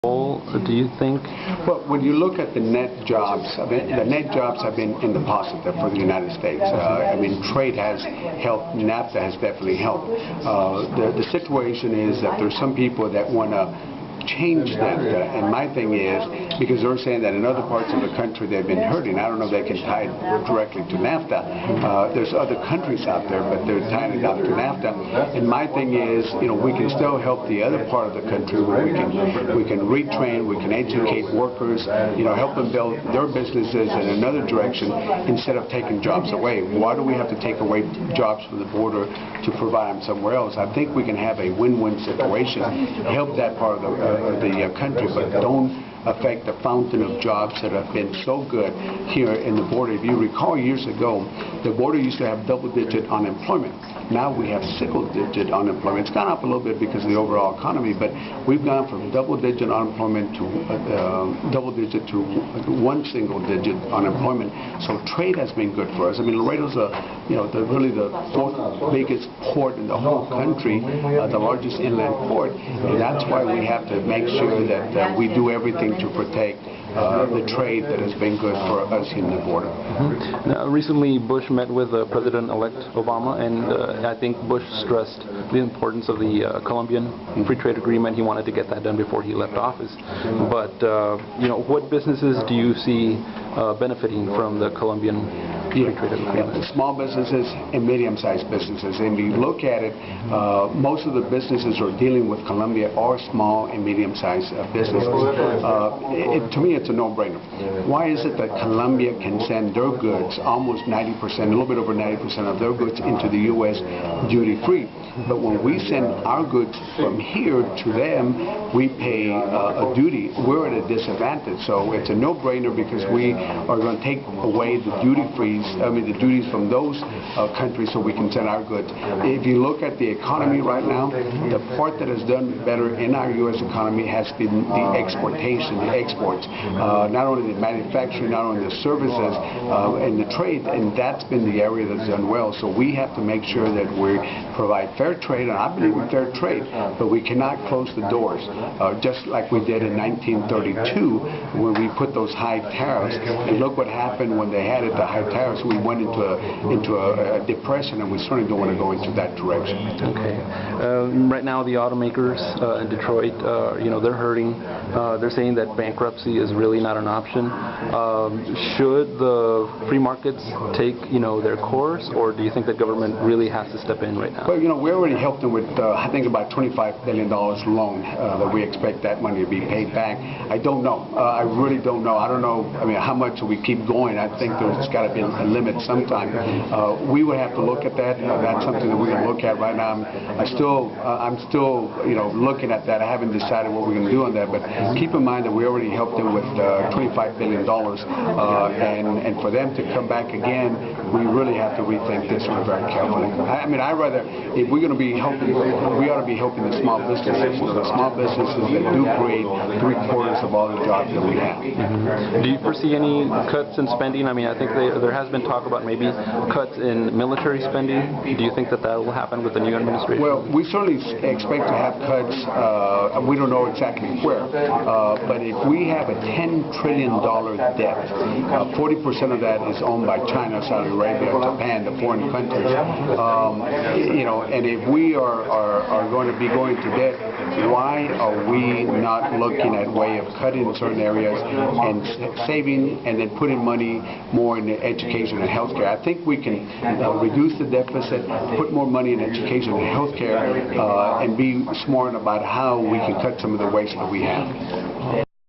Do you think? Well, when you look at the net jobs, the net jobs have been in the positive for the United States. Trade has helped. NAFTA has definitely helped. The situation is that there's some people that want to change that, and my thing is, because they're saying that in other parts of the country they've been hurting. I don't know if they can tie it directly to NAFTA. There's other countries out there, but they're tying it up to NAFTA. And my thing is, we can still help the other part of the country where we can retrain, we can educate workers, help them build their businesses in another direction instead of taking jobs away. Why do we have to take away jobs from the border to provide them somewhere else? I think we can have a win-win situation, help that part of the country, but don't affect the fountain of jobs that have been so good here in the border. If you recall, years ago, the border used to have double-digit unemployment. Now we have single-digit unemployment. It's gone up a little bit because of the overall economy, but we've gone from double-digit unemployment to double-digit to one single-digit unemployment. So trade has been good for us. Laredo's really the fourth biggest port in the whole country, the largest inland port, and that's why we have to make sure that we do everything to protect the trade that has been good for us in the border. Now, recently, Bush met with President-elect Obama, and I think Bush stressed the importance of the Colombian free trade agreement. He wanted to get that done before he left office. But what businesses do you see benefiting from the Colombian free trade agreement? Small businesses and medium-sized businesses. And if you look at it, most of the businesses who are dealing with Colombia are small and medium-sized businesses. To me, it's a no-brainer. Why is it that Colombia can send their goods, almost 90%, a little bit over 90% of their goods, into the U.S. duty-free? But when we send our goods from here to them, we pay a duty. We're at a disadvantage. So it's a no-brainer because we are going to take away the the duties from those countries so we can send our goods. If you look at the economy right now, the part that has done better in our U.S. economy has been the exportation, the exports. Not only the manufacturing, not only the services and the trade, and that's been the area that's done well. So we have to make sure that we provide fair trade, and I believe in fair trade, but we cannot close the doors, just like we did in 1932 when we put those high tariffs. And look what happened when they had it, the high tariffs. We went into a depression, and we certainly don't want to go into that direction. Okay. Right now, the automakers in Detroit, they're hurting. They're saying that bankruptcy is really not an option. Should the free markets take, their course, or do you think the government really has to step in right now? Well, we already helped them with, I think, about $25 billion loan that we expect that money to be paid back. I don't know. I really don't know. I don't know. How much we keep going? I think there's got to be a limit sometime. We would have to look at that. That's something that we're going to look at right now. I'm still, looking at that. I haven't decided what we're going to do on that. But keep in mind that we already helped them with $25 billion, and for them to come back again, we really have to rethink this one very carefully. I'd rather, if we're going to be helping, we ought to be helping the small businesses. The small businesses that do create 3/4 of all the jobs that we have. Do you foresee any cuts in spending? I think there has been talk about maybe cuts in military spending. Do you think that will happen with the new administration? Well, we certainly expect to have cuts. We don't know exactly where. But if we have a $10 trillion debt, 40% of that is owned by China, Saudi Arabia, Japan, the foreign countries. And if we are going to be going to debt, why are we not looking at a way of cutting in certain areas and saving and then putting money more in education and healthcare? I think we can reduce the deficit, put more money in education and healthcare, and be smart about how we can cut some of the waste that we have.